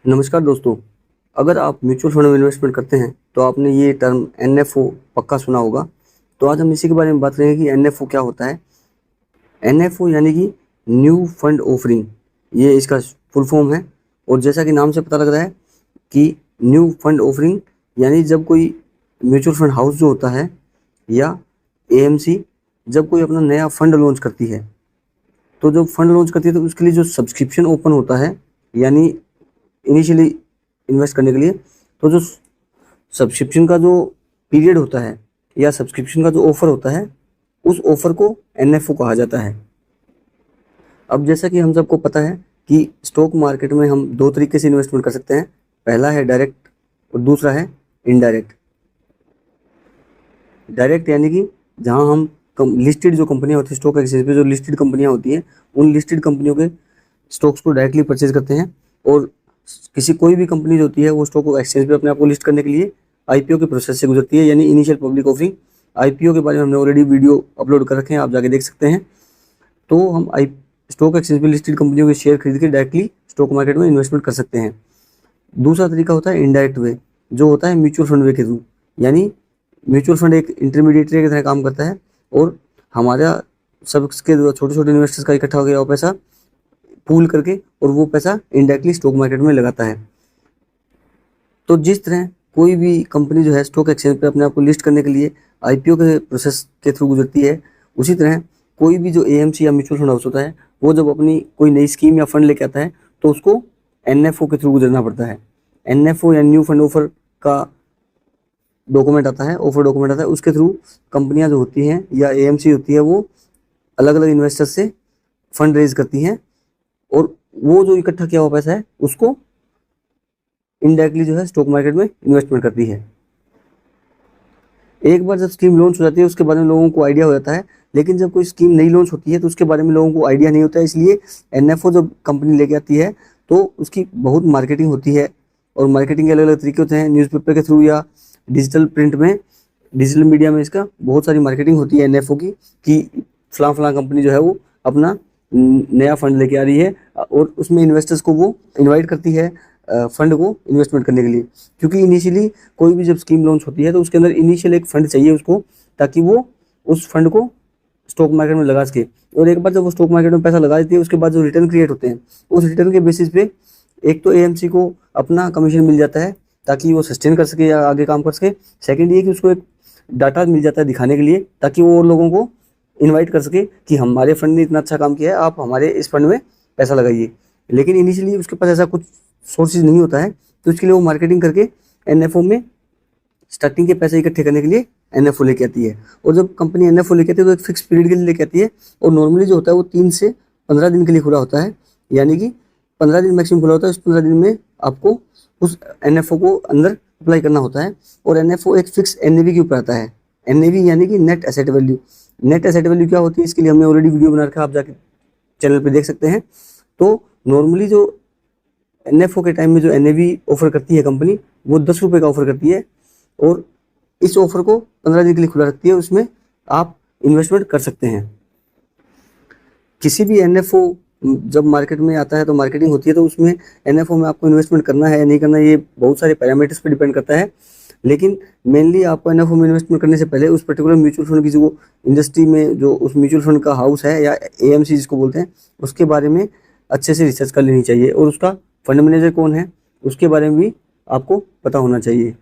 नमस्कार दोस्तों। अगर आप म्यूचुअल फंड में इन्वेस्टमेंट करते हैं तो आपने ये टर्म एनएफओ पक्का सुना होगा। तो आज हम इसी के बारे में बात करेंगे कि एनएफओ क्या होता है। एनएफओ यानी कि न्यू फंड ऑफरिंग, ये इसका फुल फॉर्म है। और जैसा कि नाम से पता लग रहा है कि न्यू फंड ऑफरिंग यानी जब कोई म्यूचुअल फंड हाउस जो होता है या एएमसी जब कोई अपना नया फंड लॉन्च करती है, तो जब फंड लॉन्च करती है तो उसके लिए जो सब्सक्रिप्शन ओपन होता है, यानी इनिशियली इन्वेस्ट करने के लिए, तो जो सब्सक्रिप्शन का जो पीरियड होता है या सब्सक्रिप्शन का जो ऑफर होता है, उस ऑफर को एनएफओ कहा जाता है। अब जैसा कि हम सबको पता है कि स्टॉक मार्केट में हम दो तरीके से इन्वेस्टमेंट कर सकते हैं। पहला है डायरेक्ट और दूसरा है इनडायरेक्ट। डायरेक्ट यानी कि जहां हम लिस्टेड जो कंपनियां होती है स्टॉक एक्सचेंज पे, जो लिस्टेड कंपनियां होती हैं, उन लिस्टेड कंपनियों के स्टॉक्स को डायरेक्टली परचेज करते हैं। और कोई भी कंपनी जो होती है वो स्टॉक एक्सचेंज पे अपने आप को लिस्ट करने के लिए आईपीओ के प्रोसेस से गुजरती है, यानी इनिशियल पब्लिक ऑफरिंग। आईपीओ के बारे में हमने ऑलरेडी वीडियो अपलोड कर रखे हैं, आप जाके देख सकते हैं। तो हम स्टॉक एक्सचेंज पे लिस्टेड कंपनियों के शेयर खरीद के डायरेक्टली स्टॉक मार्केट में इन्वेस्टमेंट कर सकते हैं। दूसरा तरीका होता है इनडायरेक्ट वे, जो होता है म्यूचुअल फंड वे के थ्रू। यानी म्यूचुअल फंड एक इंटरमीडिएटरी की तरह काम करता है और हमारा सबके छोटे छोटे इन्वेस्टर्स का इकट्ठा हो गया वो पैसा पूल करके और वो पैसा इनडायरेक्टली स्टॉक मार्केट में लगाता है। तो जिस तरह कोई भी कंपनी जो है स्टॉक एक्सचेंज पे अपने आप को लिस्ट करने के लिए आईपीओ के प्रोसेस के थ्रू गुजरती है, उसी तरह कोई भी जो एएमसी या म्यूचुअल फंड हाउस होता है वो जब अपनी कोई नई स्कीम या फंड लेके आता है तो उसको एनएफओ के थ्रू गुजरना पड़ता है। एनएफओ या न्यू फंड ऑफर का डॉक्यूमेंट आता है, ऑफर डॉक्यूमेंट आता है। उसके थ्रू कंपनियां जो होती हैं या एएमसी होती है वो अलग अलग इन्वेस्टर से फंड रेज करती हैं और वो जो इकट्ठा किया हुआ पैसा है उसको इनडायरेक्टली जो है स्टॉक मार्केट में इन्वेस्टमेंट करती है। एक बार जब स्कीम लॉन्च हो जाती है उसके बारे में लोगों को आइडिया हो जाता है, लेकिन जब कोई स्कीम नई लॉन्च होती है तो उसके बारे में लोगों को आइडिया नहीं होता है। इसलिए एनएफओ जब कंपनी लेके आती है तो उसकी बहुत मार्केटिंग होती है और मार्केटिंग के अलग अलग तरीके होते हैं। न्यूज़पेपर के थ्रू या डिजिटल प्रिंट में, डिजिटल मीडिया में इसका बहुत सारी मार्केटिंग होती है एनएफओ की, कि फलां कंपनी जो है वो अपना नया फंड लेके आ रही है और उसमें इन्वेस्टर्स को वो इनवाइट करती है फंड को इन्वेस्टमेंट करने के लिए। क्योंकि इनिशियली कोई भी जब स्कीम लॉन्च होती है तो उसके अंदर इनिशियल एक फंड चाहिए उसको, ताकि वो उस फंड को स्टॉक मार्केट में लगा सके। और एक बार जब वो स्टॉक मार्केट में पैसा लगा देती है उसके बाद जो रिटर्न क्रिएट होते हैं, उस रिटर्न के बेसिस पे एक तो एएमसी को अपना कमीशन मिल जाता है ताकि वो सस्टेन कर सके या आगे काम कर सके। सेकेंड ये कि उसको एक डाटा मिल जाता है दिखाने के लिए, ताकि वो और लोगों को इनवाइट कर सके कि हमारे फंड ने इतना अच्छा काम किया है, आप हमारे इस फंड में पैसा लगाइए। लेकिन इनिशियली उसके पास ऐसा कुछ सोर्सेज नहीं होता है, तो इसके लिए वो मार्केटिंग करके एनएफओ में स्टार्टिंग के पैसे इकट्ठे करने के लिए एनएफओ लेके आती है। और जब कंपनी एनएफओ लेके आती है तो एक फिक्स पीरियड के लिए लेके आती है और नॉर्मली जो होता है वो 3 से 15 दिन के लिए खुला होता है, यानी कि 15 दिन मैक्सिमम खुला होता है। उस 15 दिन में आपको उस एनएफओ को अंदर अप्लाई करना होता है और एनएफओ एक फिक्स एनएवी के ऊपर आता है। एनएवी यानी कि net asset value. Net asset value क्या होती है इसके लिए हमने ऑलरेडी वीडियो बना रखा है, आप जाके चैनल पे देख सकते हैं। तो नॉर्मली जो एनएफओ के टाइम में जो एनएवी ऑफर करती है कंपनी, वो 10 रुपये का ऑफर करती है और इस ऑफर को 15 दिन के लिए खुला रखती है। उसमें आप इन्वेस्टमेंट कर सकते हैं। किसी भी एनएफओ जब मार्केट में आता है तो मार्केटिंग होती है, तो उसमें एनएफओ में आपको इन्वेस्टमेंट करना है या नहीं करना है ये बहुत सारे पैरामीटर्स पे डिपेंड करता है। लेकिन मेनली आपको एनएफओ में इन्वेस्टमेंट करने से पहले उस पर्टिकुलर म्यूचुअल फंड की जो इंडस्ट्री में जो उस म्यूचुअल फंड का हाउस है या एएमसी जिसको बोलते हैं, उसके बारे में अच्छे से रिसर्च कर लेनी चाहिए और उसका फंड मैनेजर कौन है उसके बारे में भी आपको पता होना चाहिए।